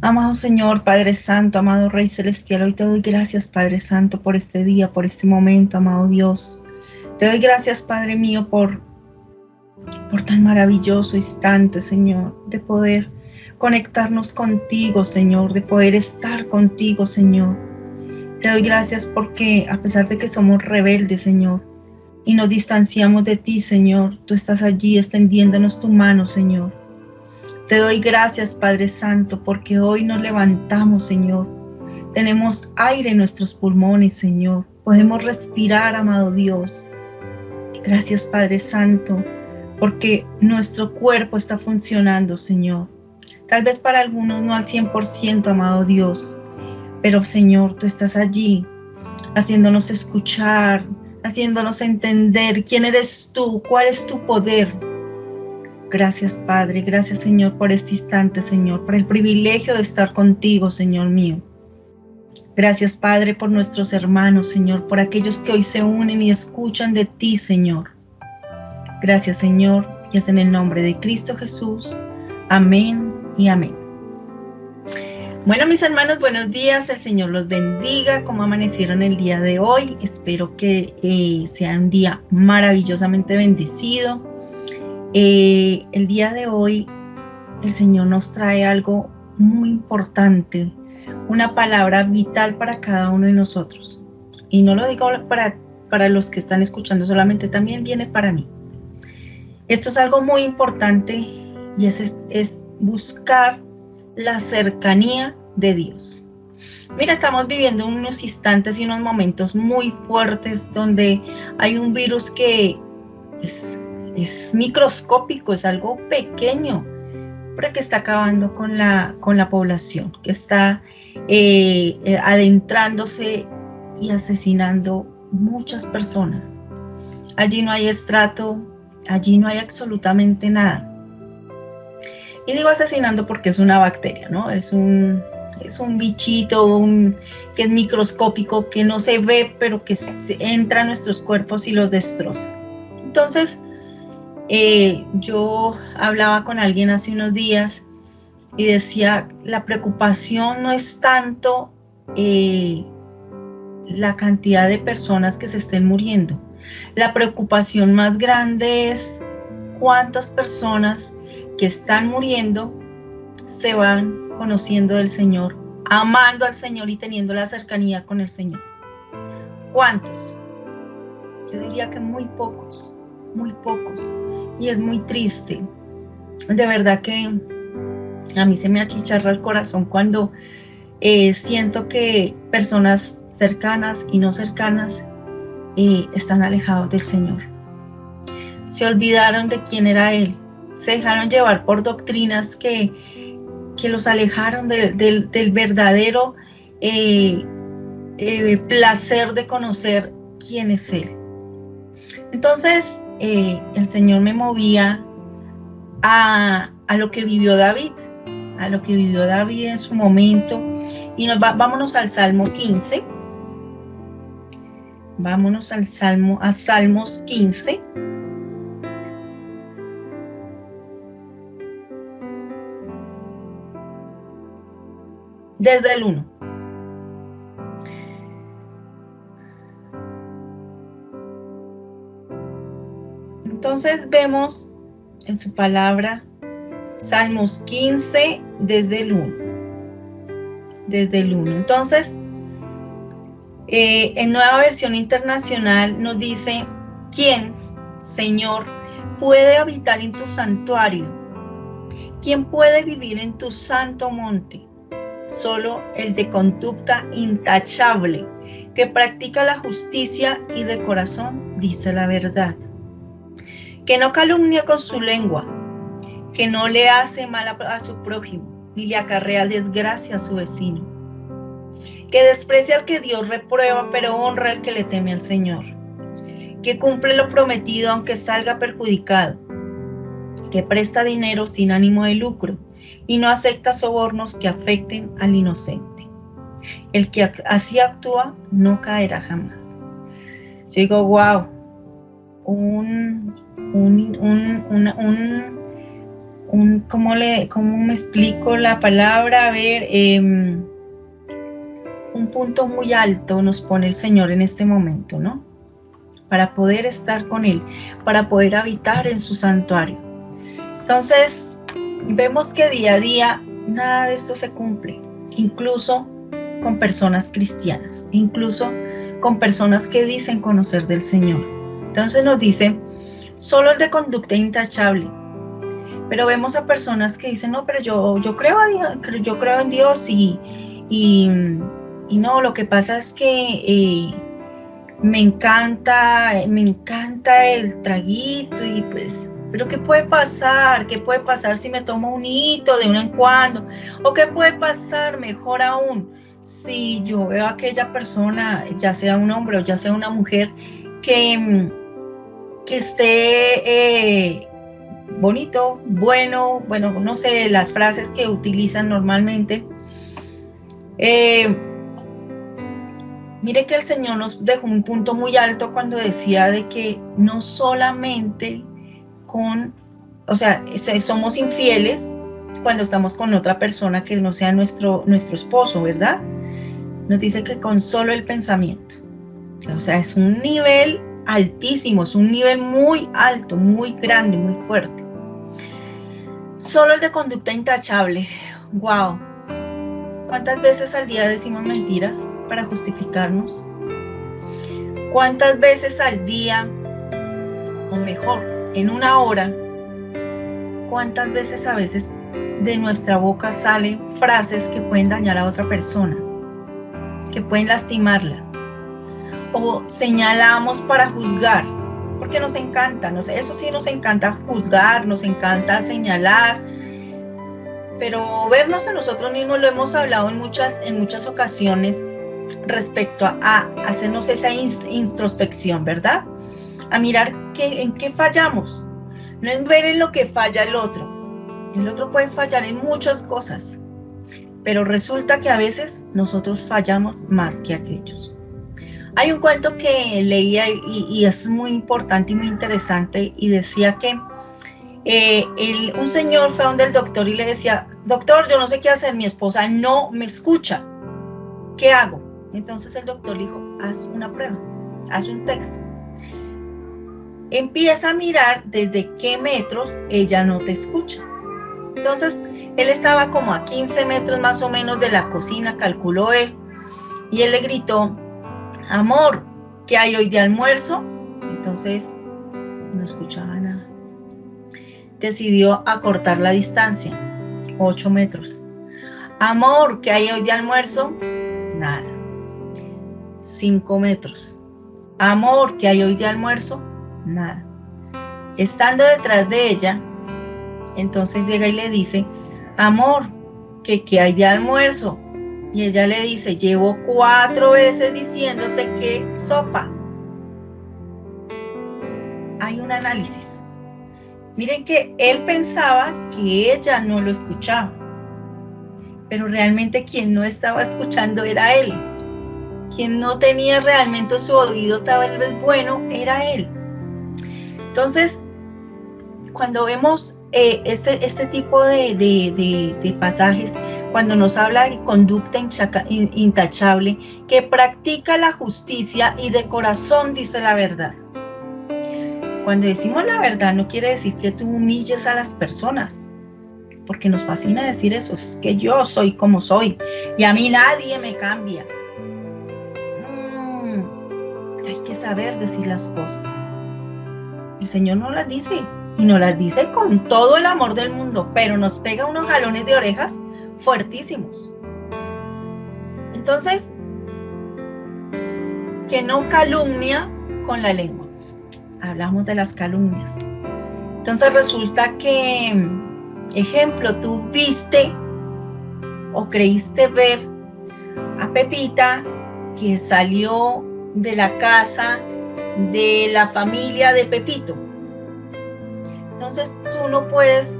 Amado Señor, Padre Santo, amado Rey Celestial, hoy te doy gracias, Padre Santo, por este día, por este momento, amado Dios. Te doy gracias, Padre mío, por tan maravilloso instante, Señor, de poder conectarnos contigo, Señor, de poder estar contigo, Señor. Te doy gracias porque a pesar de que somos rebeldes, Señor, y nos distanciamos de ti, Señor, tú estás allí extendiéndonos tu mano, Señor. Te doy gracias, Padre Santo, porque hoy nos levantamos, Señor. Tenemos aire en nuestros pulmones, Señor. Podemos respirar, amado Dios. Gracias, Padre Santo, porque nuestro cuerpo está funcionando, Señor. Tal vez para algunos no al 100%, amado Dios, pero, Señor, tú estás allí, haciéndonos escuchar, haciéndonos entender quién eres tú, cuál es tu poder. Gracias, Padre, gracias, Señor, por este instante, Señor, por el privilegio de estar contigo, Señor mío. Gracias, Padre, por nuestros hermanos, Señor, por aquellos que hoy se unen y escuchan de ti, Señor. Gracias, Señor, y es en el nombre de Cristo Jesús. Amén y amén. Bueno, mis hermanos, buenos días, el Señor los bendiga. ¿Cómo amanecieron el día de hoy? Espero que sea un día maravillosamente bendecido. El día de hoy el Señor nos trae algo muy importante, una palabra vital para cada uno de nosotros. Y no lo digo para los que están escuchando solamente, también viene para mí. Esto es algo muy importante y es buscar la cercanía de Dios. Mira, estamos viviendo unos instantes y unos momentos muy fuertes donde hay un virus que es microscópico, es algo pequeño, pero que está acabando con la población, que está adentrándose y asesinando muchas personas. Allí no hay estrato, allí no hay absolutamente nada. Y digo asesinando porque es una bacteria, ¿no? Es un bichito que es microscópico, que no se ve, pero que entra a nuestros cuerpos y los destroza. Entonces, yo hablaba con alguien hace unos días y decía, la preocupación no es tanto la cantidad de personas que se estén muriendo. La preocupación más grande es cuántas personas que están muriendo se van conociendo del Señor, amando al Señor y teniendo la cercanía con el Señor. ¿Cuántos? Yo diría que muy pocos, muy pocos. Y es muy triste. De verdad que a mí se me achicharra el corazón cuando siento que personas cercanas y no cercanas están alejados del Señor. Se olvidaron de quién era Él. Se dejaron llevar por doctrinas que los alejaron del verdadero placer de conocer quién es Él. Entonces, el Señor me movía a lo que vivió David, en su momento. Y vámonos al Salmo 15. Vámonos al Salmos 15. Desde el 1. Entonces vemos en su palabra Salmos 15 desde el 1. Desde el 1. Entonces, en Nueva Versión Internacional nos dice, ¿quién, Señor, puede habitar en tu santuario? ¿Quién puede vivir en tu santo monte? Solo el de conducta intachable, que practica la justicia y de corazón dice la verdad. Que no calumnia con su lengua, que no le hace mal a su prójimo, ni le acarrea desgracia a su vecino. Que desprecia al que Dios reprueba, pero honra al que le teme al Señor. Que cumple lo prometido aunque salga perjudicado. Que presta dinero sin ánimo de lucro y no acepta sobornos que afecten al inocente. El que así actúa no caerá jamás. Yo digo, wow, un ¿cómo me explico la palabra? A ver, un punto muy alto nos pone el Señor en este momento, ¿no? Para poder estar con Él, para poder habitar en su santuario. Entonces, vemos que día a día nada de esto se cumple, incluso con personas cristianas, incluso con personas que dicen conocer del Señor. Entonces nos dice, solo el de conducta intachable. Pero vemos a personas que dicen, no, pero yo creo a Dios, yo creo en Dios y no, lo que pasa es que me encanta el traguito y pues, pero ¿qué puede pasar? ¿Qué puede pasar si me tomo un hito de vez en cuando? ¿O qué puede pasar, mejor aún, si yo veo a aquella persona, ya sea un hombre o ya sea una mujer, que esté bonito, bueno, no sé, las frases que utilizan normalmente. Mire que el Señor nos dejó un punto muy alto cuando decía de que no solamente somos infieles cuando estamos con otra persona que no sea nuestro esposo, ¿verdad? Nos dice que con solo el pensamiento. O sea, es un nivel altísimo, es un nivel muy alto, muy grande, muy fuerte. Solo el de conducta intachable. ¡Wow! ¿Cuántas veces al día decimos mentiras para justificarnos? ¿Cuántas veces al día, o mejor, en una hora, cuántas veces a veces de nuestra boca salen frases que pueden dañar a otra persona, que pueden lastimarla? O señalamos para juzgar, porque nos encanta, eso sí nos encanta juzgar, nos encanta señalar, pero vernos a nosotros mismos, lo hemos hablado en muchas ocasiones respecto a hacernos esa introspección, ¿verdad? A mirar en qué fallamos, no en ver en lo que falla el otro. El otro puede fallar en muchas cosas, pero resulta que a veces nosotros fallamos más que aquellos. Hay un cuento que leía y es muy importante y muy interesante, y decía que un señor fue donde el doctor y le decía, doctor, yo no sé qué hacer, mi esposa no me escucha, ¿qué hago? Entonces el doctor le dijo, haz una prueba, haz un test. Empieza a mirar desde qué metros ella no te escucha. Entonces él estaba como a 15 metros más o menos de la cocina, calculó él, y él le gritó, amor, ¿qué hay hoy de almuerzo? Entonces no escuchaba nada. Decidió acortar la distancia, 8 metros. Amor, ¿qué hay hoy de almuerzo? Nada. 5 metros. Amor, ¿qué hay hoy de almuerzo? Nada. Estando detrás de ella, entonces llega y le dice, amor, ¿qué hay de almuerzo? Y ella le dice, llevo 4 veces diciéndote que sopa. Hay un análisis. Miren que él pensaba que ella no lo escuchaba, pero realmente quien no estaba escuchando era él. Quien no tenía realmente su oído tal vez bueno era él. Entonces, cuando vemos este tipo de pasajes, cuando nos habla de conducta intachable, que practica la justicia y de corazón dice la verdad. Cuando decimos la verdad no quiere decir que tú humilles a las personas, porque nos fascina decir eso, es que yo soy como soy y a mí nadie me cambia. Hay que saber decir las cosas. El Señor nos las dice, y nos las dice con todo el amor del mundo, pero nos pega unos jalones de orejas fuertísimos. Entonces, que no calumnia con la lengua. Hablamos de las calumnias. Entonces resulta que, ejemplo, tú viste o creíste ver a Pepita que salió de la casa de la familia de Pepito. Entonces tú no puedes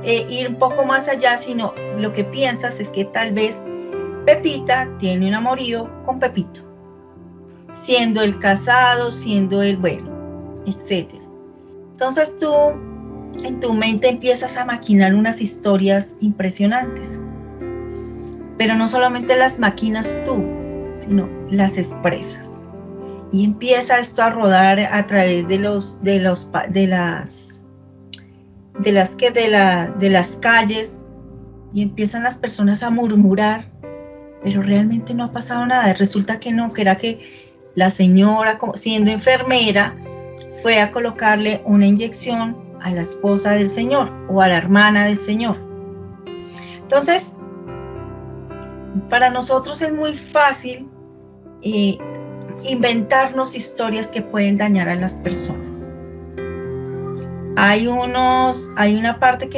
ir un poco más allá, sino lo que piensas es que tal vez Pepita tiene un amorío con Pepito, siendo él casado, siendo él bueno, etc. Entonces tú en tu mente empiezas a maquinar unas historias impresionantes. Pero no solamente las maquinas tú, sino las expresas. Y empieza esto a rodar a través de las calles, y empiezan las personas a murmurar, pero realmente no ha pasado nada. Resulta que no, que era que la señora, siendo enfermera, fue a colocarle una inyección a la esposa del Señor o a la hermana del Señor. Entonces, para nosotros es muy fácil inventarnos historias que pueden dañar a las personas. Hay una parte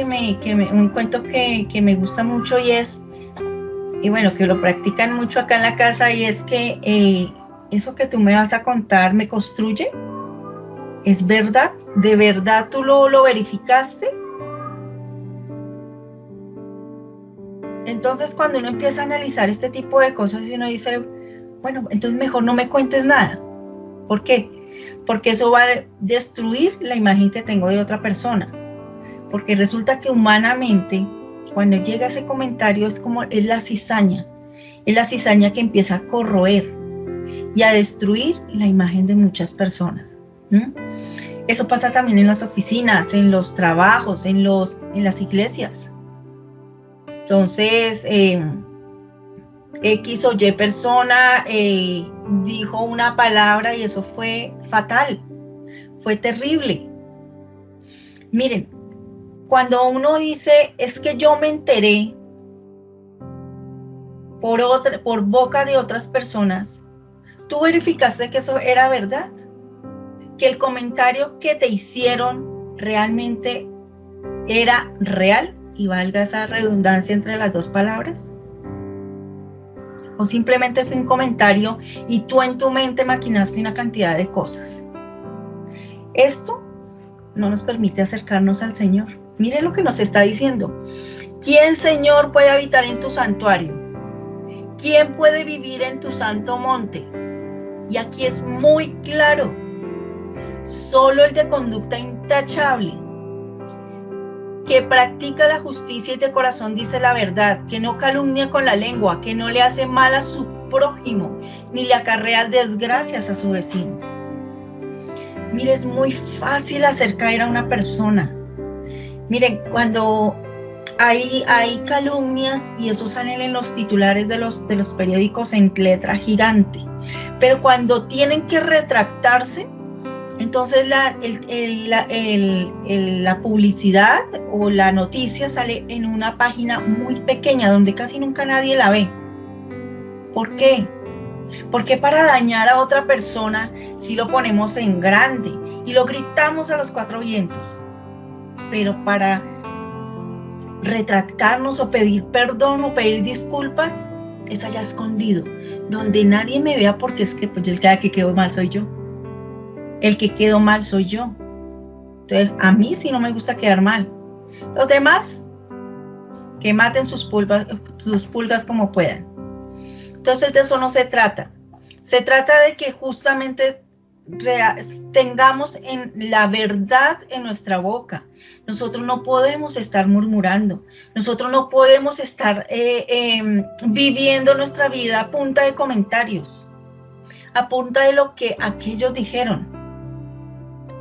un cuento que me gusta mucho, y bueno, que lo practican mucho acá en la casa, y es que eso que tú me vas a contar me construye. ¿Es verdad? ¿De verdad tú lo verificaste? Entonces, cuando uno empieza a analizar este tipo de cosas y uno dice, bueno, entonces mejor no me cuentes nada. ¿Por qué? Porque eso va a destruir la imagen que tengo de otra persona. Porque resulta que humanamente, cuando llega ese comentario, es la cizaña. Es la cizaña que empieza a corroer y a destruir la imagen de muchas personas. Eso pasa también en las oficinas, en los trabajos, en las iglesias. Entonces, X o Y persona dijo una palabra y eso fue fatal, fue terrible. Miren, cuando uno dice, es que yo me enteré por boca de otras personas, ¿tú verificaste que eso era verdad? ¿Que el comentario que te hicieron realmente era real? Y valga esa redundancia entre las dos palabras. ¿O simplemente fue un comentario y tú en tu mente maquinaste una cantidad de cosas? Esto no nos permite acercarnos al Señor. Mire lo que nos está diciendo. ¿Quién, Señor, puede habitar en tu santuario? ¿Quién puede vivir en tu santo monte? Y aquí es muy claro. Solo el de conducta intachable, que practica la justicia y de corazón dice la verdad, que no calumnia con la lengua, que no le hace mal a su prójimo, ni le acarrea desgracias a su vecino. Mire, es muy fácil hacer caer a una persona. Miren, cuando hay calumnias, y eso sale en los titulares de los periódicos en letra gigante, pero cuando tienen que retractarse, entonces la publicidad o la noticia sale en una página muy pequeña donde casi nunca nadie la ve. ¿Por qué? Porque para dañar a otra persona sí lo ponemos en grande y lo gritamos a los cuatro vientos. Pero para retractarnos o pedir perdón o pedir disculpas, es allá escondido, donde nadie me vea, porque es que pues el que quedó mal soy yo. El que quedó mal soy yo. Entonces, a mí sí no me gusta quedar mal. Los demás, que maten sus pulgas como puedan. Entonces, de eso no se trata. Se trata de que justamente tengamos la verdad en nuestra boca. Nosotros no podemos estar murmurando. Nosotros no podemos estar viviendo nuestra vida a punta de comentarios, a punta de lo que aquellos dijeron.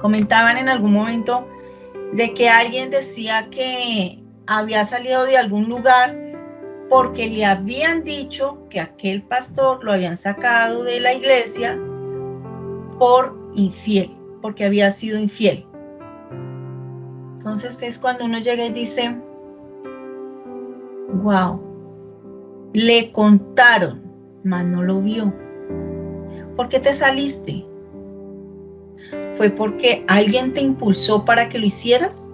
Comentaban en algún momento de que alguien decía que había salido de algún lugar porque le habían dicho que aquel pastor lo habían sacado de la iglesia por infiel, porque había sido infiel. Entonces es cuando uno llega y dice, wow, le contaron, mas no lo vio. ¿Por qué te saliste? ¿Fue porque alguien te impulsó para que lo hicieras?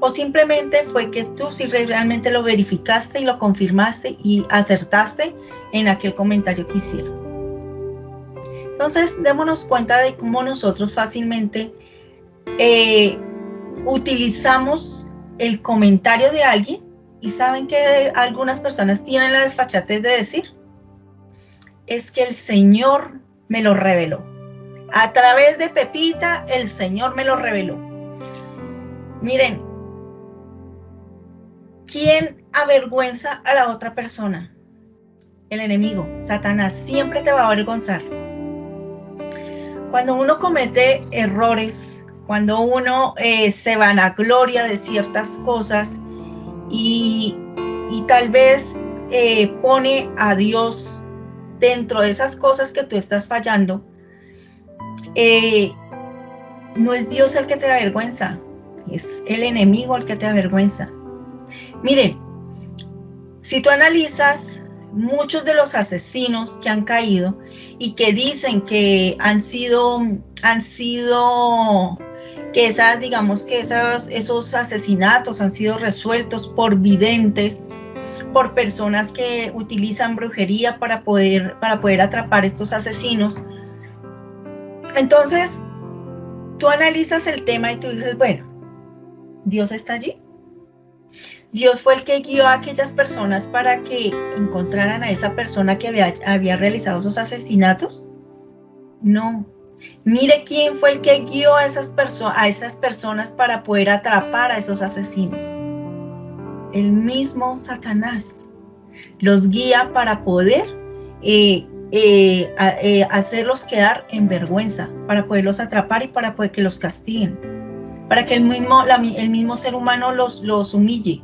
¿O simplemente fue que tú sí realmente lo verificaste y lo confirmaste y acertaste en aquel comentario que hicieron? Entonces, démonos cuenta de cómo nosotros fácilmente utilizamos el comentario de alguien, y saben que algunas personas tienen la desfachatez de decir, es que el Señor me lo reveló. A través de Pepita, el Señor me lo reveló. Miren, ¿quién avergüenza a la otra persona? El enemigo, Satanás, siempre te va a avergonzar. Cuando uno comete errores, cuando uno se vanagloria de ciertas cosas y tal vez pone a Dios dentro de esas cosas que tú estás fallando, no es Dios el que te avergüenza, es el enemigo el que te avergüenza. Miren, si tú analizas muchos de los asesinos que han caído y que dicen que han sido que esas, digamos que esos asesinatos han sido resueltos por videntes, por personas que utilizan brujería para poder atrapar estos asesinos. Entonces, tú analizas el tema y tú dices, bueno, ¿Dios está allí? ¿Dios fue el que guió a aquellas personas para que encontraran a esa persona que había realizado esos asesinatos? No. Mire quién fue el que guió a esas personas para poder atrapar a esos asesinos. El mismo Satanás los guía para poder hacerlos quedar en vergüenza, para poderlos atrapar y para poder que los castiguen, para que el mismo ser humano los humille.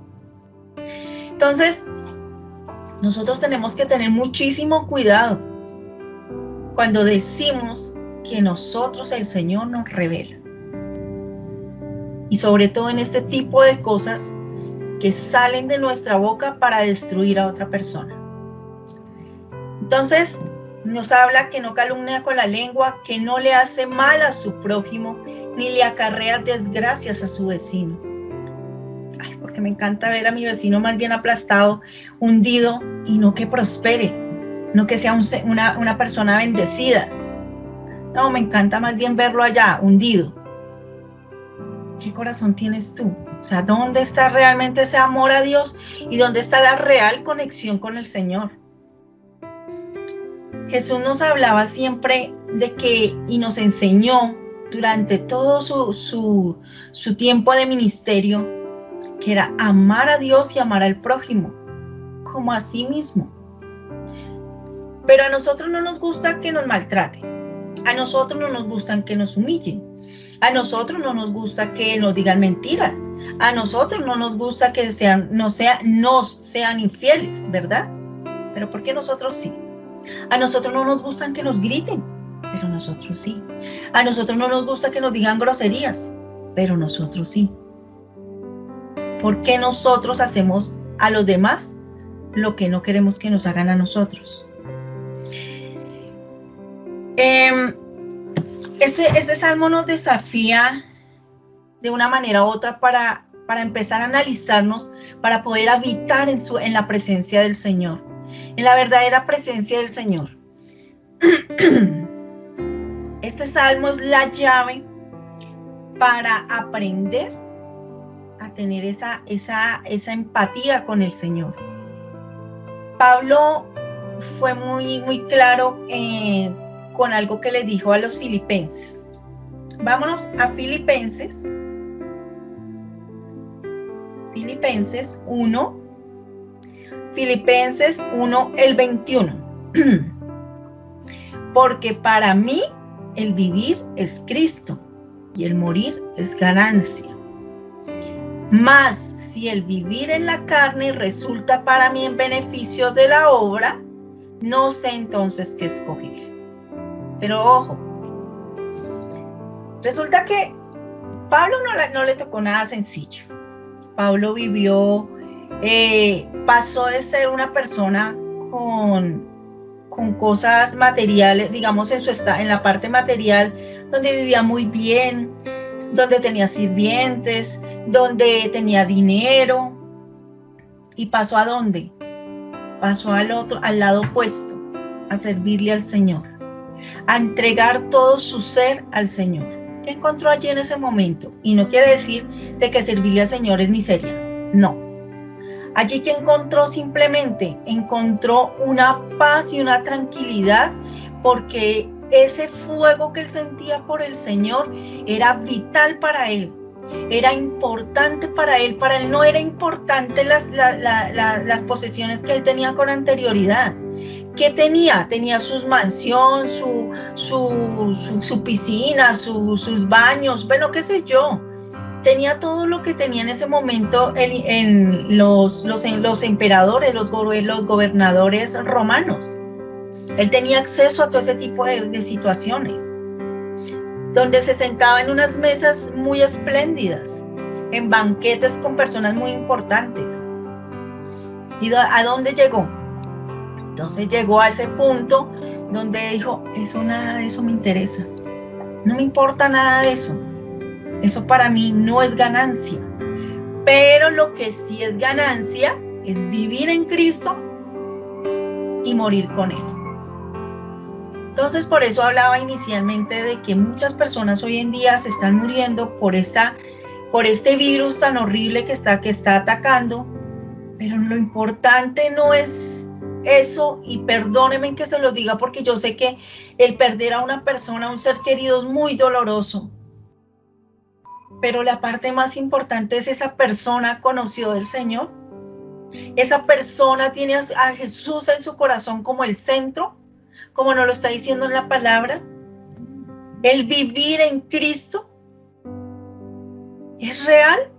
Entonces, nosotros tenemos que tener muchísimo cuidado cuando decimos que nosotros el Señor nos revela. Y sobre todo en este tipo de cosas que salen de nuestra boca para destruir a otra persona. Entonces, nos habla que no calumnia con la lengua, que no le hace mal a su prójimo, ni le acarrea desgracias a su vecino. Ay, porque me encanta ver a mi vecino más bien aplastado, hundido, y no que prospere, no que sea una persona bendecida. No, me encanta más bien verlo allá, hundido. ¿Qué corazón tienes tú? O sea, ¿dónde está realmente ese amor a Dios y dónde está la real conexión con el Señor? Jesús nos hablaba siempre de que, y nos enseñó durante todo su tiempo de ministerio, que era amar a Dios y amar al prójimo, como a sí mismo. Pero a nosotros no nos gusta que nos maltraten, a nosotros no nos gusta que nos humillen, a nosotros no nos gusta que nos digan mentiras, a nosotros no nos gusta que nos sean infieles, ¿verdad? Pero ¿por qué nosotros sí? A nosotros no nos gustan que nos griten, pero nosotros sí. A nosotros no nos gusta que nos digan groserías, pero nosotros sí. ¿Por qué nosotros hacemos a los demás lo que no queremos que nos hagan a nosotros? Este salmo nos desafía de una manera u otra para empezar a analizarnos, para poder habitar en la presencia del Señor, en la verdadera presencia del Señor. Este salmo es la llave para aprender a tener esa empatía con el Señor. Pablo fue muy claro con algo que le dijo a los filipenses. Vámonos a Filipenses 1, Filipenses 1, el 21. Porque para mí el vivir es Cristo y el morir es ganancia. Mas si el vivir en la carne resulta para mí en beneficio de la obra, no sé entonces qué escoger. Pero ojo, resulta que Pablo no le tocó nada sencillo. Pablo vivió, pasó de ser una persona con cosas materiales, digamos en la parte material, donde vivía muy bien, donde tenía sirvientes, donde tenía dinero, y pasó ¿a dónde? Pasó al lado opuesto, a servirle al Señor, a entregar todo su ser al Señor. ¿Qué encontró allí en ese momento? Y no quiere decir de que servirle al Señor es miseria, no. Allí que encontró simplemente, encontró una paz y una tranquilidad, porque ese fuego que él sentía por el Señor era vital para él. era importante para él no era importante las posesiones que él tenía con anterioridad. ¿Qué tenía? Tenía sus mansiones, su piscina, sus baños, bueno, qué sé yo. Tenía todo lo que tenía en ese momento los emperadores, los gobernadores romanos. Él tenía acceso a todo ese tipo de situaciones, donde se sentaba en unas mesas muy espléndidas, en banquetes con personas muy importantes. ¿Y a dónde llegó? Entonces llegó a ese punto donde dijo, nada de eso me interesa, no me importa nada de eso, eso para mí no es ganancia, pero lo que sí es ganancia es vivir en Cristo y morir con Él. Entonces por eso hablaba inicialmente de que muchas personas hoy en día se están muriendo por este virus tan horrible que está atacando, pero lo importante no es eso, y perdónenme que se los diga porque yo sé que el perder a una persona, a un ser querido, es muy doloroso, pero la parte más importante es esa persona conoció del Señor, esa persona tiene a Jesús en su corazón como el centro, como nos lo está diciendo en la palabra. El vivir en Cristo es real,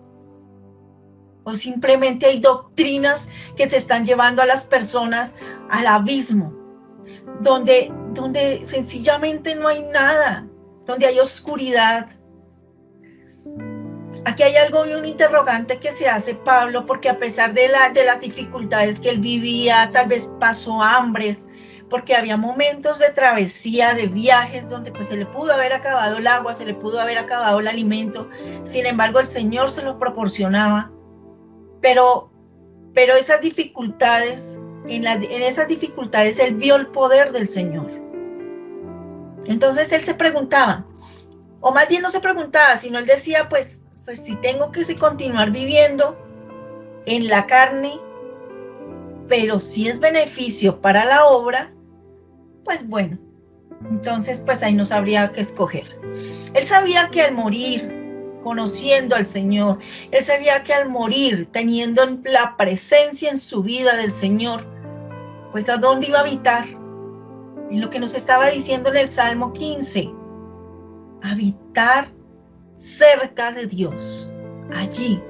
o simplemente hay doctrinas que se están llevando a las personas al abismo, donde sencillamente no hay nada, donde hay oscuridad. Aquí hay algo y un interrogante que se hace Pablo, porque a pesar de las dificultades que él vivía, tal vez pasó hambres, porque había momentos de travesía, de viajes, donde pues se le pudo haber acabado el agua, se le pudo haber acabado el alimento, sin embargo el Señor se lo proporcionaba. Pero esas dificultades, en esas dificultades él vio el poder del Señor. Entonces él se preguntaba, o más bien no se preguntaba, sino él decía, pues si tengo que continuar viviendo en la carne, pero si es beneficio para la obra, pues bueno, entonces pues ahí no sabría qué escoger. Él sabía que al morir, conociendo al Señor, él sabía que al morir, teniendo la presencia en su vida del Señor, pues ¿a dónde iba a habitar? En lo que nos estaba diciendo en el Salmo 15, habitar cerca de Dios, allí,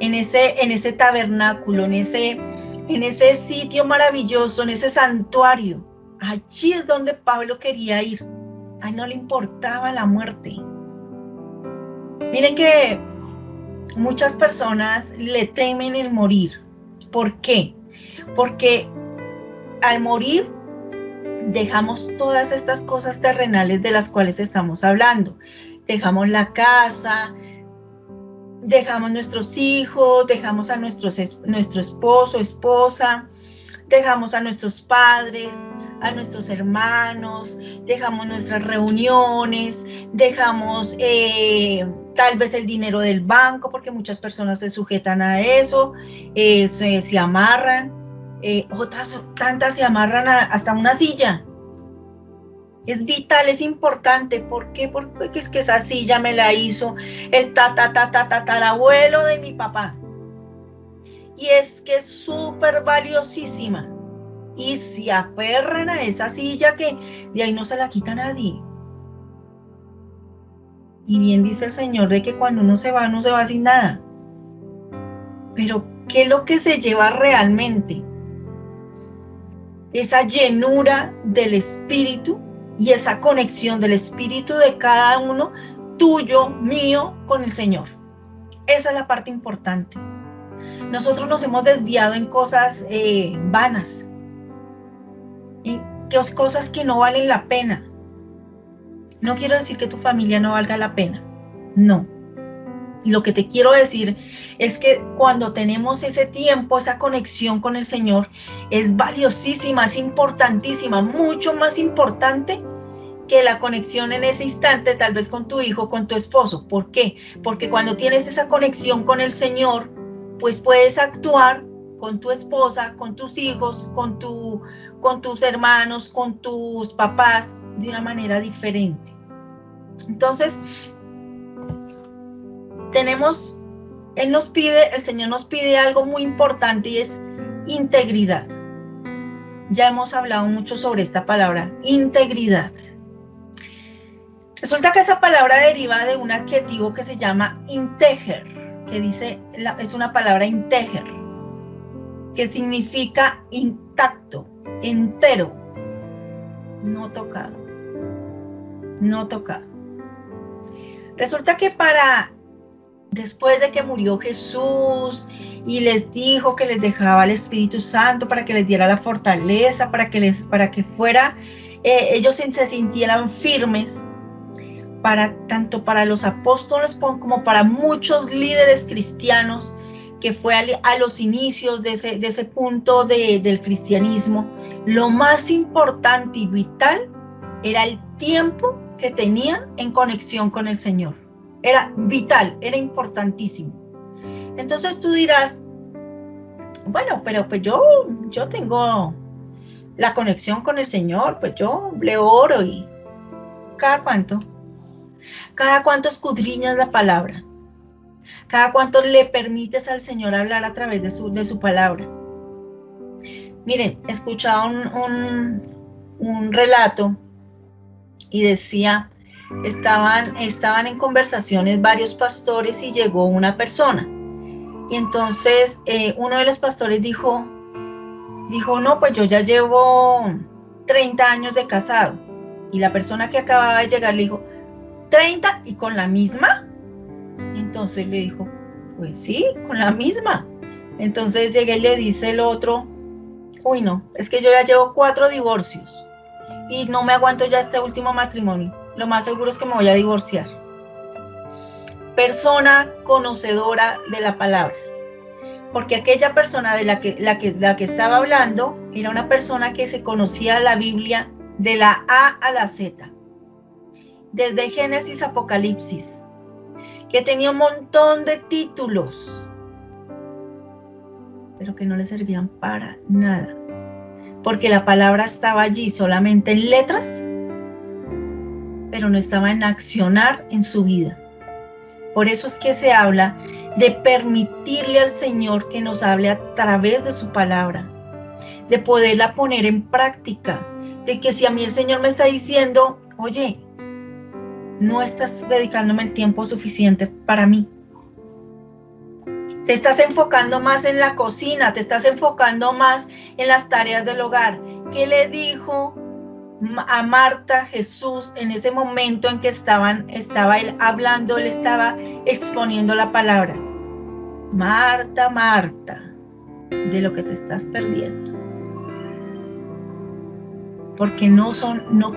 en ese tabernáculo, en ese sitio maravilloso, en ese santuario. Allí es donde Pablo quería ir. A él no le importaba la muerte. Miren que muchas personas le temen el morir. ¿Por qué? Porque al morir dejamos todas estas cosas terrenales de las cuales estamos hablando. Dejamos la casa, dejamos nuestros hijos, dejamos a nuestro esposo, esposa, dejamos a nuestros padres, a nuestros hermanos, dejamos nuestras reuniones, dejamos tal vez el dinero del banco, porque muchas personas se sujetan a eso, se amarran, otras tantas se amarran hasta una silla. Es vital, es importante. ¿Por qué? Porque es que esa silla me la hizo el tatarabuelo de mi papá. Y es que es súper valiosísima. Y se aferran a esa silla que de ahí no se la quita nadie. Y bien dice el Señor de que cuando uno se va sin nada. Pero ¿qué es lo que se lleva realmente? Esa llenura del Espíritu y esa conexión del Espíritu de cada uno, tuyo, mío, con el Señor. Esa es la parte importante. Nosotros nos hemos desviado en cosas vanas, en cosas que no valen la pena. No quiero decir que tu familia no valga la pena, no. Lo que te quiero decir es que cuando tenemos ese tiempo, esa conexión con el Señor, es valiosísima, es importantísima, mucho más importante que la conexión en ese instante, tal vez con tu hijo, con tu esposo. ¿Por qué? Porque cuando tienes esa conexión con el Señor, pues puedes actuar con tu esposa, con tus hijos, con tus hermanos, con tus papás, de una manera diferente. Entonces, el Señor nos pide algo muy importante y es integridad. Ya hemos hablado mucho sobre esta palabra, integridad. Resulta que esa palabra deriva de un adjetivo que se llama integer, que es una palabra integer, que significa intacto, entero, no tocado, no tocado. Resulta que después de que murió Jesús y les dijo que les dejaba el Espíritu Santo para que les diera la fortaleza, para que ellos se sintieran firmes, tanto para los apóstoles como para muchos líderes cristianos, que fue a los inicios de ese punto del cristianismo, lo más importante y vital era el tiempo que tenían en conexión con el Señor. Era vital, era importantísimo. Entonces tú dirás, bueno, pero pues yo tengo la conexión con el Señor, pues yo le oro y ¿cada cuánto? ¿Cada cuánto escudriñas la palabra? ¿Cada cuánto le permites al Señor hablar a través de su palabra? Miren, escuchaba un relato y decía, estaban en conversaciones varios pastores y llegó una persona. Y entonces uno de los pastores dijo, no, pues yo ya llevo 30 años de casado. Y la persona que acababa de llegar le dijo, ¿30 y con la misma? Entonces le dijo, pues sí, con la misma. Entonces llega y le dice el otro, uy no, es que yo ya llevo 4 divorcios y no me aguanto ya este último matrimonio. Lo más seguro es que me voy a divorciar. Persona conocedora de la palabra. Porque aquella persona de la que estaba hablando era una persona que se conocía la Biblia de la A a la Z. Desde Génesis a Apocalipsis. Que tenía un montón de títulos. Pero que no le servían para nada. Porque la palabra estaba allí solamente en letras, pero no estaba en accionar en su vida. Por eso es que se habla de permitirle al Señor que nos hable a través de su palabra, de poderla poner en práctica, de que si a mí el Señor me está diciendo, oye, no estás dedicándome el tiempo suficiente para mí. Te estás enfocando más en la cocina, te estás enfocando más en las tareas del hogar. ¿Qué le dijo a Marta Jesús en ese momento en que estaba él hablando, él estaba exponiendo la palabra? Marta, Marta, de lo que te estás perdiendo. Porque no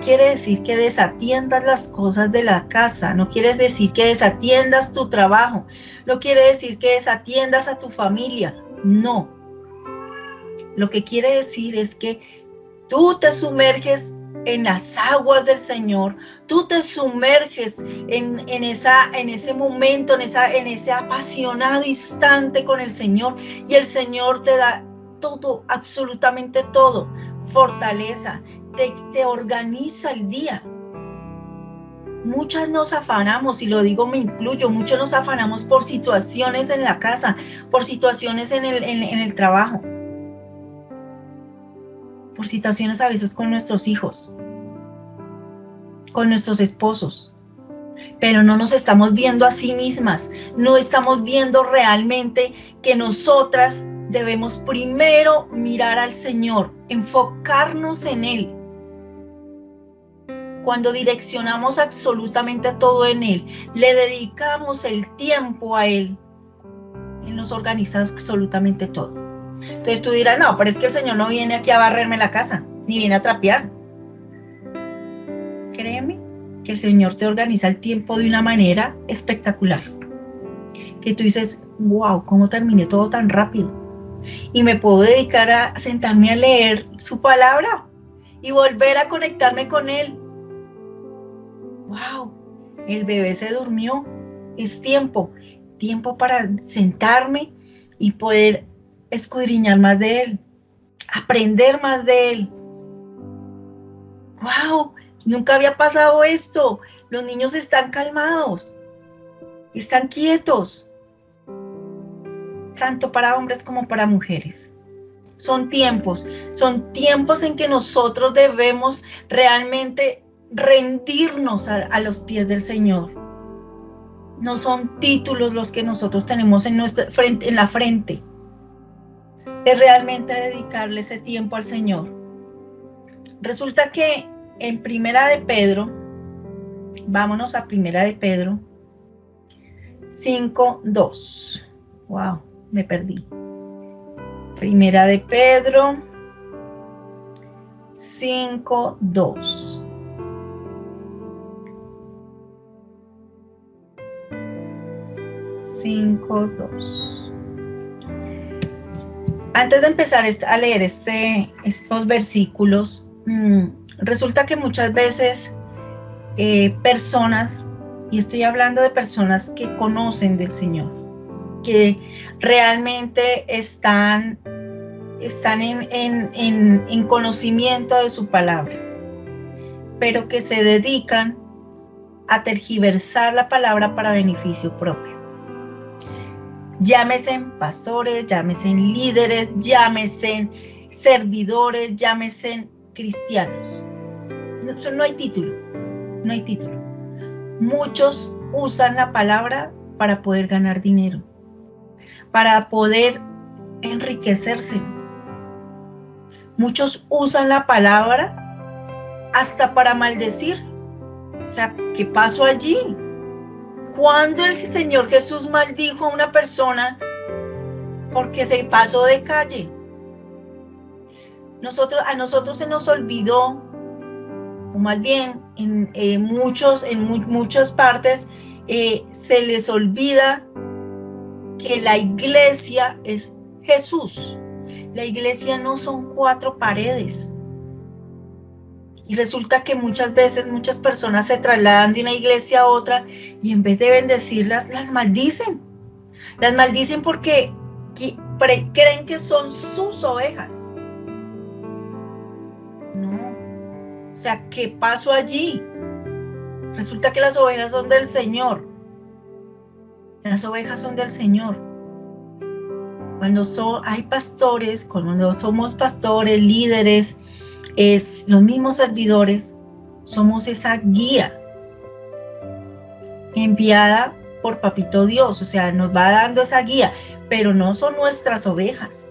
quiere decir que desatiendas las cosas de la casa, no quiere decir que desatiendas tu trabajo, no quiere decir que desatiendas a tu familia, no. Lo que quiere decir es que tú te sumerges en las aguas del Señor, tú te sumerges en ese momento, en ese apasionado instante con el Señor, y el Señor te da todo, absolutamente todo, fortaleza, te organiza el día. Muchas nos afanamos, y lo digo, me incluyo, muchos nos afanamos por situaciones en la casa, por situaciones en el trabajo, por situaciones a veces con nuestros hijos, con nuestros esposos, pero no nos estamos viendo a sí mismas, no estamos viendo realmente que nosotras debemos primero mirar al Señor, enfocarnos en Él. Cuando direccionamos absolutamente todo en Él, le dedicamos el tiempo a Él, Él nos organiza absolutamente todo. Entonces tú dirás, no, pero es que el Señor no viene aquí a barrerme la casa, ni viene a trapear. Créeme que el Señor te organiza el tiempo de una manera espectacular. Que tú dices, wow, ¿cómo terminé todo tan rápido? Y me puedo dedicar a sentarme a leer su palabra y volver a conectarme con Él. ¡Wow! El bebé se durmió. Es tiempo para sentarme y poder escudriñar más de Él, aprender más de Él. ¡Wow! Nunca había pasado esto. Los niños están calmados. Están quietos, tanto para hombres como para mujeres. Son tiempos en que nosotros debemos realmente rendirnos a los pies del Señor. No son títulos los que nosotros tenemos en la frente. Es realmente dedicarle ese tiempo al Señor. Resulta que en Primera de Pedro, vámonos a Primera de Pedro 5:2. Wow, me perdí. Primera de Pedro 5:2. Antes de empezar a leer estos versículos, resulta que muchas veces personas, y estoy hablando de personas que conocen del Señor, que realmente están en conocimiento de su palabra, pero que se dedican a tergiversar la palabra para beneficio propio. Llámese pastores, llámese líderes, llámese servidores, llámese cristianos. No hay título, no hay título. Muchos usan la palabra para poder ganar dinero, para poder enriquecerse. Muchos usan la palabra hasta para maldecir. O sea, ¿qué pasó allí? ¿Cuándo el Señor Jesús maldijo a una persona porque se pasó de calle? A nosotros se nos olvidó, o más bien en muchas partes se les olvida que la iglesia es Jesús. La iglesia no son 4 paredes. Y resulta que muchas veces muchas personas se trasladan de una iglesia a otra y en vez de bendecirlas, las maldicen. Las maldicen porque creen que son sus ovejas. No. O sea, ¿qué pasó allí? Resulta que las ovejas son del Señor. Las ovejas son del Señor. Cuando hay pastores, cuando somos pastores, líderes, los mismos servidores, somos esa guía enviada por Papito Dios, o sea, nos va dando esa guía, pero no son nuestras ovejas,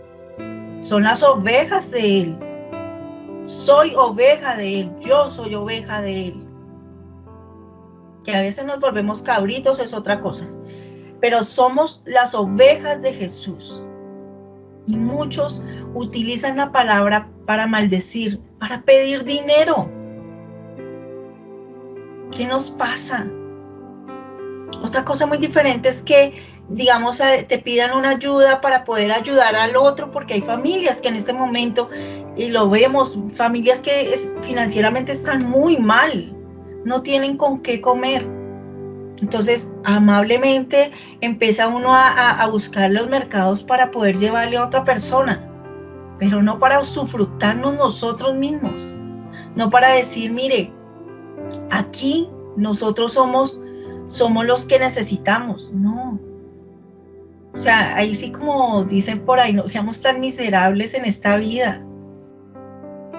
son las ovejas de Él. Soy oveja de Él, yo soy oveja de Él. Que a veces nos volvemos cabritos es otra cosa, pero somos las ovejas de Jesús. Y muchos utilizan la palabra para maldecir, para pedir dinero. ¿Qué nos pasa? Otra cosa muy diferente es que, digamos, te pidan una ayuda para poder ayudar al otro, porque hay familias que en este momento, y lo vemos, familias que financieramente están muy mal, no tienen con qué comer. Entonces, amablemente empieza uno a buscar los mercados para poder llevarle a otra persona, pero no para usufructarnos nosotros mismos, no para decir, mire, aquí nosotros somos los que necesitamos, no. O sea, ahí sí como dicen por ahí, no seamos tan miserables en esta vida.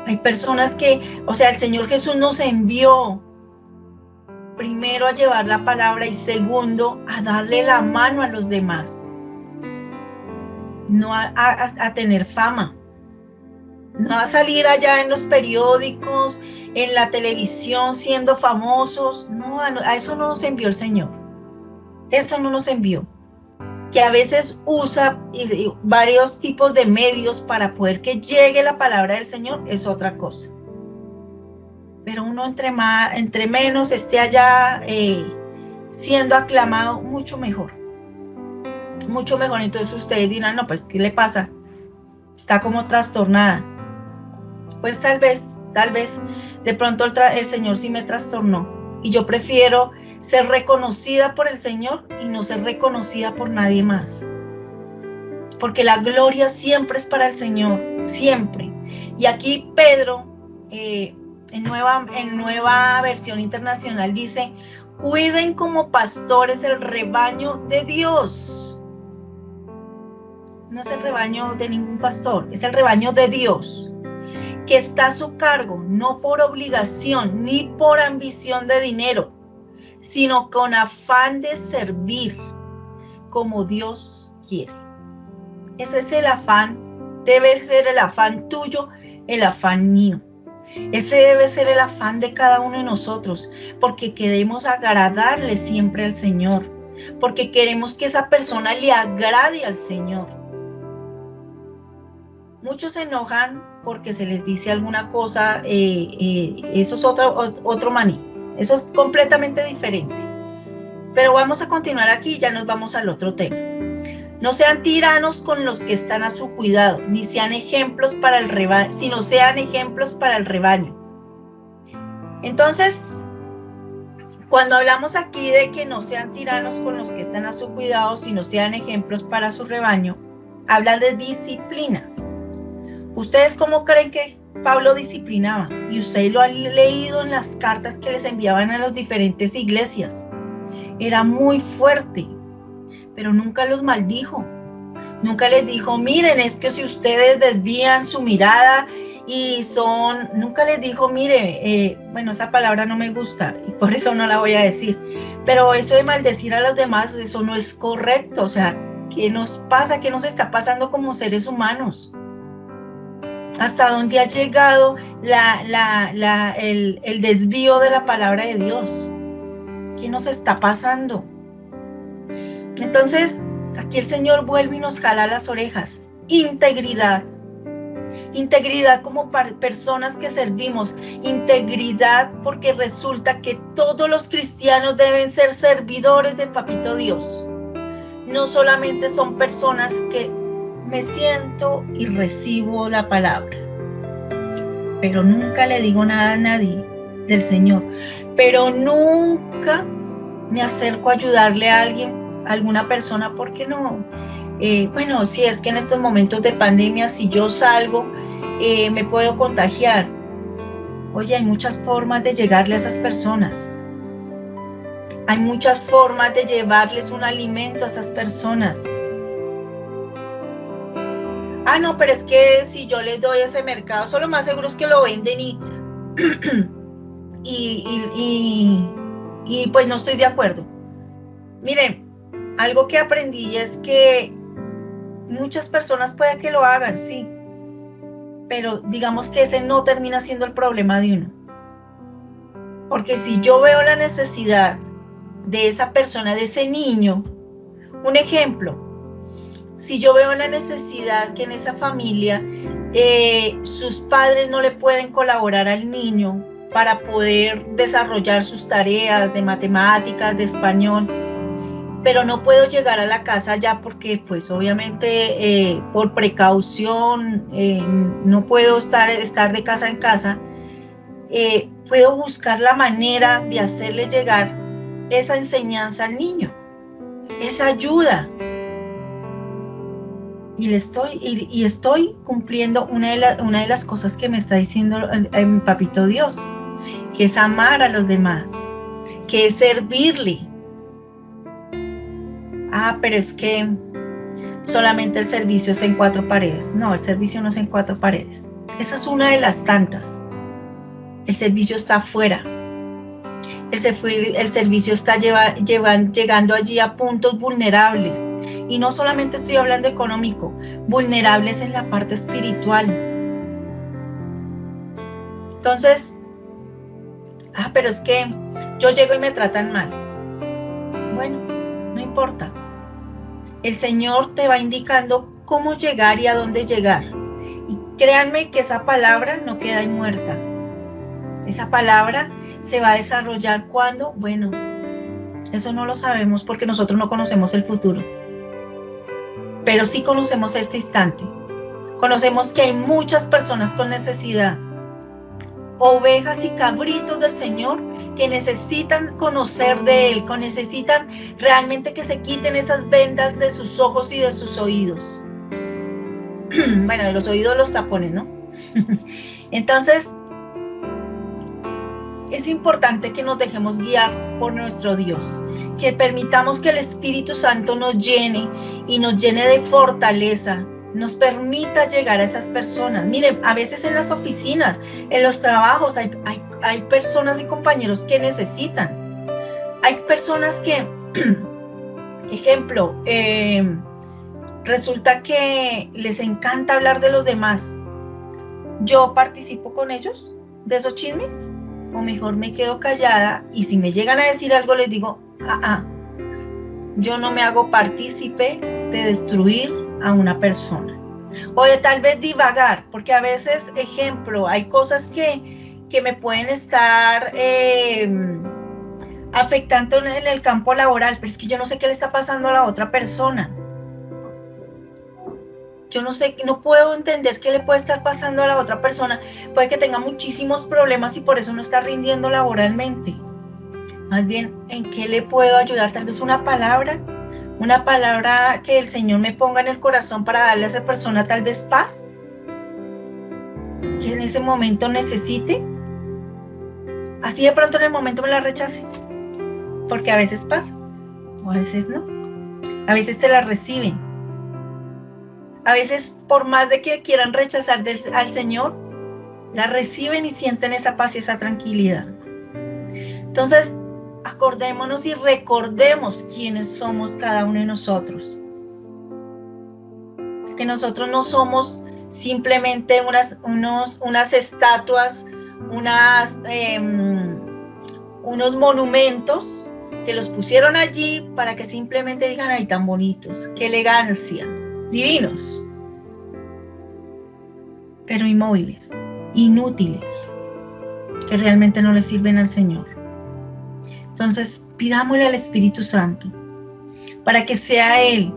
Hay personas que, o sea, el Señor Jesús nos envió primero a llevar la palabra y segundo a darle la mano a los demás, no a tener fama, no a salir allá en los periódicos, en la televisión siendo famosos. No, a eso no nos envió el Señor, eso no nos envió. Que a veces usa varios tipos de medios para poder que llegue la palabra del Señor es otra cosa. Pero uno entre menos esté allá siendo aclamado, mucho mejor. Mucho mejor. Entonces ustedes dirán, no, pues, ¿qué le pasa? Está como trastornada. Pues tal vez, de pronto el Señor sí me trastornó. Y yo prefiero ser reconocida por el Señor y no ser reconocida por nadie más. Porque la gloria siempre es para el Señor, siempre. Y aquí Pedro... En nueva versión internacional dice, cuiden como pastores el rebaño de Dios. No es el rebaño de ningún pastor, es el rebaño de Dios, que está a su cargo, no por obligación ni por ambición de dinero, sino con afán de servir como Dios quiere. Ese es el afán, debe ser el afán tuyo, el afán mío. Ese debe ser el afán de cada uno de nosotros, porque queremos agradarle siempre al Señor, porque queremos que esa persona le agrade al Señor. Muchos se enojan porque se les dice alguna cosa, eso es otro maní, eso es completamente diferente. Pero vamos a continuar aquí, ya nos vamos al otro tema. No sean tiranos con los que están a su cuidado, ni sean ejemplos para el rebaño, sino sean ejemplos para el rebaño. Entonces, cuando hablamos aquí de que no sean tiranos con los que están a su cuidado, sino sean ejemplos para su rebaño, habla de disciplina. ¿Ustedes cómo creen que Pablo disciplinaba? Y ustedes lo han leído en las cartas que les enviaban a las diferentes iglesias. Era muy fuerte, pero nunca los maldijo. Nunca les dijo, miren, es que si ustedes desvían su mirada y son... Nunca les dijo, mire, bueno, esa palabra no me gusta y por eso no la voy a decir. Pero eso de maldecir a los demás, eso no es correcto. O sea, ¿qué nos pasa? ¿Qué nos está pasando como seres humanos? ¿Hasta dónde ha llegado el desvío de la palabra de Dios? ¿Qué nos está pasando? Entonces, aquí el Señor vuelve y nos jala las orejas. Integridad. Integridad como personas que servimos. Integridad porque resulta que todos los cristianos deben ser servidores de Papito Dios. No solamente son personas que me siento y recibo la palabra, pero nunca le digo nada a nadie del Señor, pero nunca me acerco a ayudarle a alguien, a alguna persona, porque no. Bueno, si es que en estos momentos de pandemia, si yo salgo, me puedo contagiar. Oye, hay muchas formas de llegarle a esas personas. Hay muchas formas de llevarles un alimento a esas personas. Ah, no, pero es que si yo les doy ese mercado, eso lo más seguro es que lo venden y pues no estoy de acuerdo. Miren, algo que aprendí es que muchas personas puede que lo hagan, sí, pero digamos que ese no termina siendo el problema de uno. Porque si yo veo la necesidad de esa persona, de ese niño, un ejemplo, si yo veo la necesidad que en esa familia sus padres no le pueden colaborar al niño para poder desarrollar sus tareas de matemáticas, de español, pero no puedo llegar a la casa ya porque pues obviamente por precaución no puedo estar de casa en casa, puedo buscar la manera de hacerle llegar esa enseñanza al niño, esa ayuda. Y estoy cumpliendo una de las cosas que me está diciendo mi Papito Dios, que es amar a los demás, que es servirle. Ah, pero es que solamente el servicio es en 4 paredes. No, el servicio no es en 4 paredes. Esa es una de las tantas. El servicio está afuera. El servicio está llegando allí a puntos vulnerables. Y no solamente estoy hablando económico, vulnerables en la parte espiritual. Entonces, pero es que yo llego y me tratan mal. Bueno, no importa. El Señor te va indicando cómo llegar y a dónde llegar. Y créanme que esa palabra no queda ahí muerta. Esa palabra se va a desarrollar cuando, bueno, eso no lo sabemos porque nosotros no conocemos el futuro. Pero sí conocemos este instante. Conocemos que hay muchas personas con necesidad. Ovejas y cabritos del Señor que necesitan conocer de Él, que necesitan realmente que se quiten esas vendas de sus ojos y de sus oídos. Bueno, de los oídos los tapones, ¿no? Entonces, es importante que nos dejemos guiar por nuestro Dios, que permitamos que el Espíritu Santo nos llene y nos llene de fortaleza, nos permita llegar a esas personas. Miren, a veces en las oficinas, en los trabajos, hay personas y compañeros que necesitan. Hay personas que, ejemplo, resulta que les encanta hablar de los demás. ¿Yo participo con ellos de esos chismes? O mejor me quedo callada y si me llegan a decir algo les digo, yo no me hago partícipe de destruir a una persona. O de tal vez divagar, porque a veces, ejemplo, hay cosas que me pueden estar afectando en el campo laboral, pero es que yo no sé qué le está pasando a la otra persona. Yo no sé, no puedo entender qué le puede estar pasando a la otra persona. Puede que tenga muchísimos problemas y por eso no está rindiendo laboralmente. Más bien, ¿en qué le puedo ayudar? Tal vez una palabra que el Señor me ponga en el corazón para darle a esa persona tal vez paz, que en ese momento necesite. Así de pronto en el momento me la rechace, porque a veces pasa, o a veces no. A veces te la reciben. A veces, por más de que quieran rechazar al Señor, la reciben y sienten esa paz y esa tranquilidad. Entonces, acordémonos y recordemos quiénes somos cada uno de nosotros. Que nosotros no somos simplemente unas estatuas, unos monumentos que los pusieron allí para que simplemente digan, ¡ay, tan bonitos! ¡Qué elegancia! Divinos, pero inmóviles, inútiles, que realmente no le sirven al Señor. Entonces, pidámosle al Espíritu Santo para que sea Él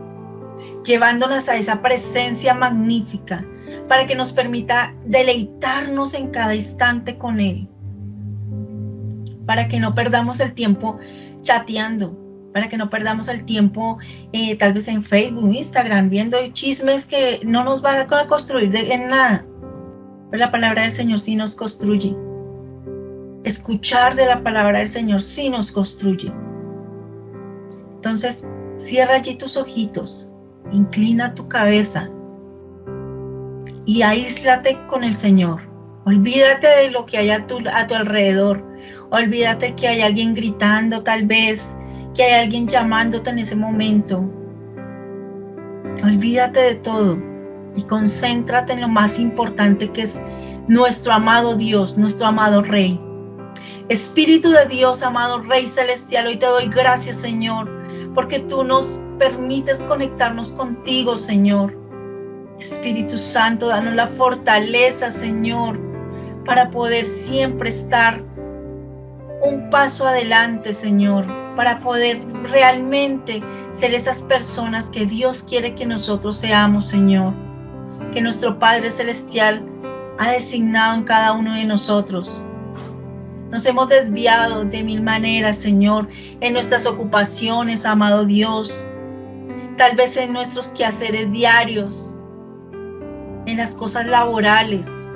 llevándonos a esa presencia magnífica, para que nos permita deleitarnos en cada instante con Él, para que no perdamos el tiempo chateando, para que no perdamos el tiempo tal vez en Facebook, Instagram, viendo chismes que no nos va a construir en nada. Pero la palabra del Señor sí nos construye. Escuchar de la palabra del Señor sí nos construye. Entonces, cierra allí tus ojitos, inclina tu cabeza y aíslate con el Señor. Olvídate de lo que hay a tu alrededor. Olvídate que hay alguien gritando tal vez, que hay alguien llamándote en ese momento. Olvídate de todo y concéntrate en lo más importante, que es nuestro amado Dios, nuestro amado Rey. Espíritu de Dios, amado Rey Celestial, hoy te doy gracias, Señor, porque tú nos permites conectarnos contigo, Señor. Espíritu Santo, danos la fortaleza, Señor, para poder siempre estar un paso adelante, Señor, para poder realmente ser esas personas que Dios quiere que nosotros seamos, Señor, que nuestro Padre Celestial ha designado en cada uno de nosotros. Nos hemos desviado de mil maneras, Señor, en nuestras ocupaciones, amado Dios, tal vez en nuestros quehaceres diarios, en las cosas laborales,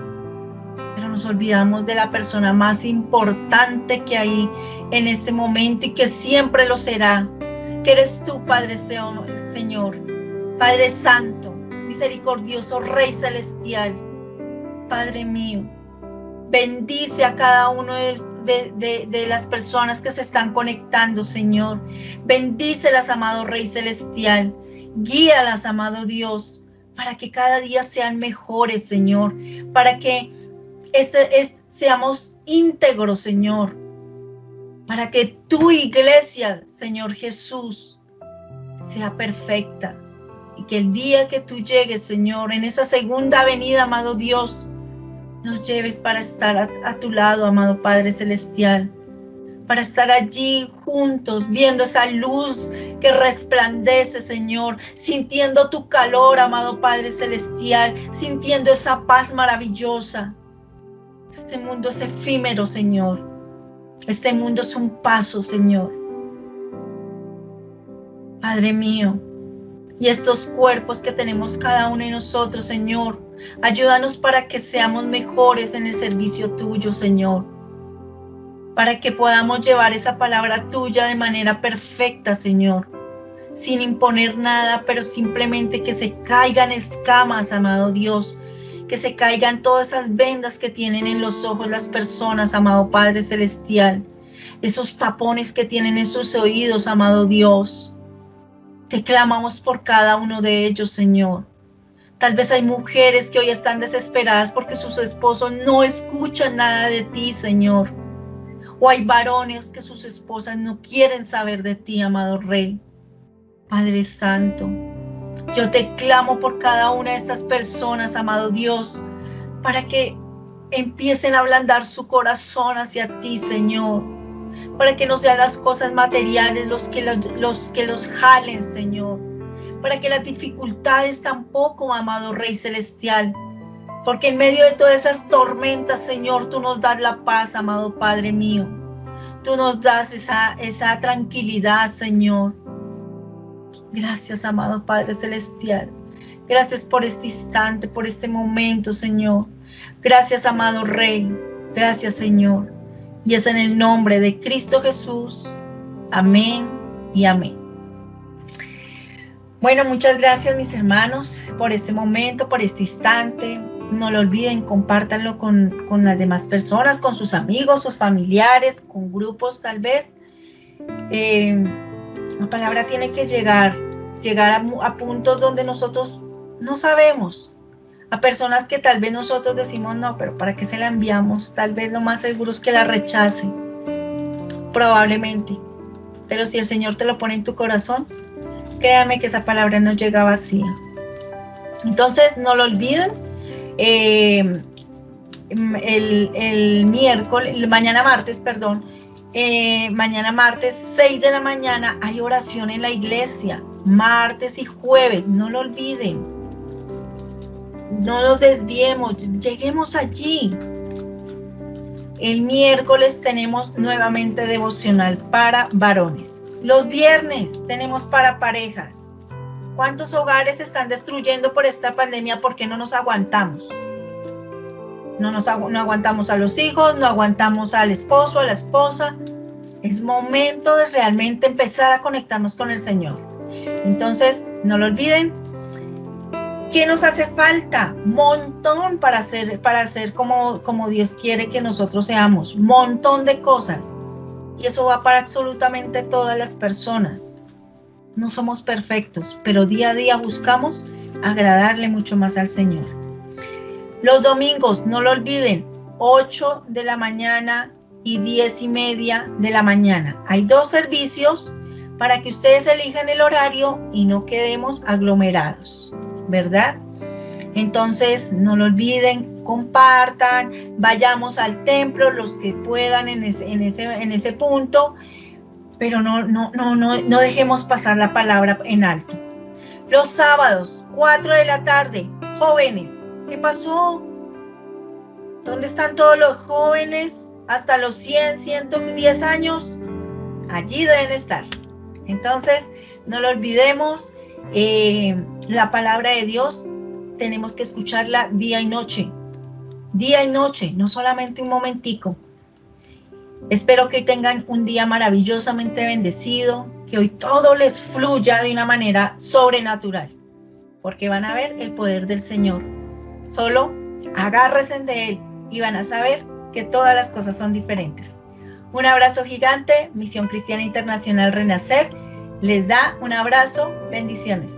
pero nos olvidamos de la persona más importante que hay en este momento y que siempre lo será, que eres tú, Padre Señor, Padre Santo, misericordioso, Rey Celestial. Padre mío, bendice a cada uno de las personas que se están conectando, Señor. Bendícelas, amado Rey Celestial. Guíalas, amado Dios, para que cada día sean mejores, Señor, para que seamos íntegros, Señor, para que tu iglesia, Señor Jesús, sea perfecta y que el día que tú llegues, Señor, en esa segunda venida, amado Dios, nos lleves para estar a tu lado, amado Padre Celestial, para estar allí juntos, viendo esa luz que resplandece, Señor, sintiendo tu calor, amado Padre Celestial, sintiendo esa paz maravillosa. Este mundo es efímero, Señor. Este mundo es un paso, Señor. Padre mío, y estos cuerpos que tenemos cada uno de nosotros, Señor, ayúdanos para que seamos mejores en el servicio tuyo, Señor. para que podamos llevar esa palabra tuya de manera perfecta, Señor, sin imponer nada, pero simplemente que se caigan escamas, amado Dios, que se caigan todas esas vendas que tienen en los ojos las personas, amado Padre Celestial, esos tapones que tienen en sus oídos, amado Dios. Te clamamos por cada uno de ellos, Señor. Tal vez hay mujeres que hoy están desesperadas porque sus esposos no escuchan nada de ti, Señor. O hay varones que sus esposas no quieren saber de ti, amado Rey. Padre Santo, yo te clamo por cada una de estas personas, amado Dios, para que empiecen a ablandar su corazón hacia ti, Señor. Para que no sean las cosas materiales los que los jalen, Señor. Para que las dificultades tampoco, amado Rey Celestial. Porque en medio de todas esas tormentas, Señor, tú nos das la paz, amado Padre mío. Tú nos das esa tranquilidad, Señor. Gracias, amado Padre Celestial. Gracias por este instante, por este momento, Señor. Gracias, amado Rey. Gracias, Señor. Y es en el nombre de Cristo Jesús. Amén y amén. Bueno, muchas gracias, mis hermanos, por este momento, por este instante. No lo olviden, compártanlo con las demás personas, con sus amigos, sus familiares, con grupos tal vez. La palabra tiene que llegar a puntos donde nosotros no sabemos. A personas que tal vez nosotros decimos, no, pero ¿para qué se la enviamos? Tal vez lo más seguro es que la rechace. Probablemente. Pero si el Señor te lo pone en tu corazón, créame que esa palabra no llega vacía. Entonces, no lo olviden. Mañana martes 6 de la mañana hay oración en la iglesia. Martes y jueves, no lo olviden. No nos desviemos, lleguemos allí. El miércoles tenemos nuevamente devocional para varones. Los viernes tenemos para parejas. ¿Cuántos hogares se están destruyendo por esta pandemia? ¿Por qué no nos aguantamos? No aguantamos a los hijos, no aguantamos al esposo, a la esposa. Es momento de realmente empezar a conectarnos con el Señor. Entonces, no lo olviden. ¿Qué nos hace falta? Montón para ser como Dios quiere que nosotros seamos. Montón de cosas. Y eso va para absolutamente todas las personas. No somos perfectos, pero día a día buscamos agradarle mucho más al Señor. Los domingos, no lo olviden, 8 de la mañana y 10:30 de la mañana. Hay 2 servicios para que ustedes elijan el horario y no quedemos aglomerados, ¿verdad? Entonces, no lo olviden, compartan, vayamos al templo los que puedan en ese punto, pero no dejemos pasar la palabra en alto. Los sábados, 4 de la tarde, jóvenes, ¿qué pasó? ¿Dónde están todos los jóvenes hasta los 100, 110 años? Allí deben estar. Entonces, no lo olvidemos, la palabra de Dios tenemos que escucharla día y noche, no solamente un momentico. Espero que hoy tengan un día maravillosamente bendecido, que hoy todo les fluya de una manera sobrenatural, porque van a ver el poder del Señor. Solo agárrense de Él y van a saber que todas las cosas son diferentes. Un abrazo gigante, Misión Cristiana Internacional Renacer les da un abrazo, bendiciones.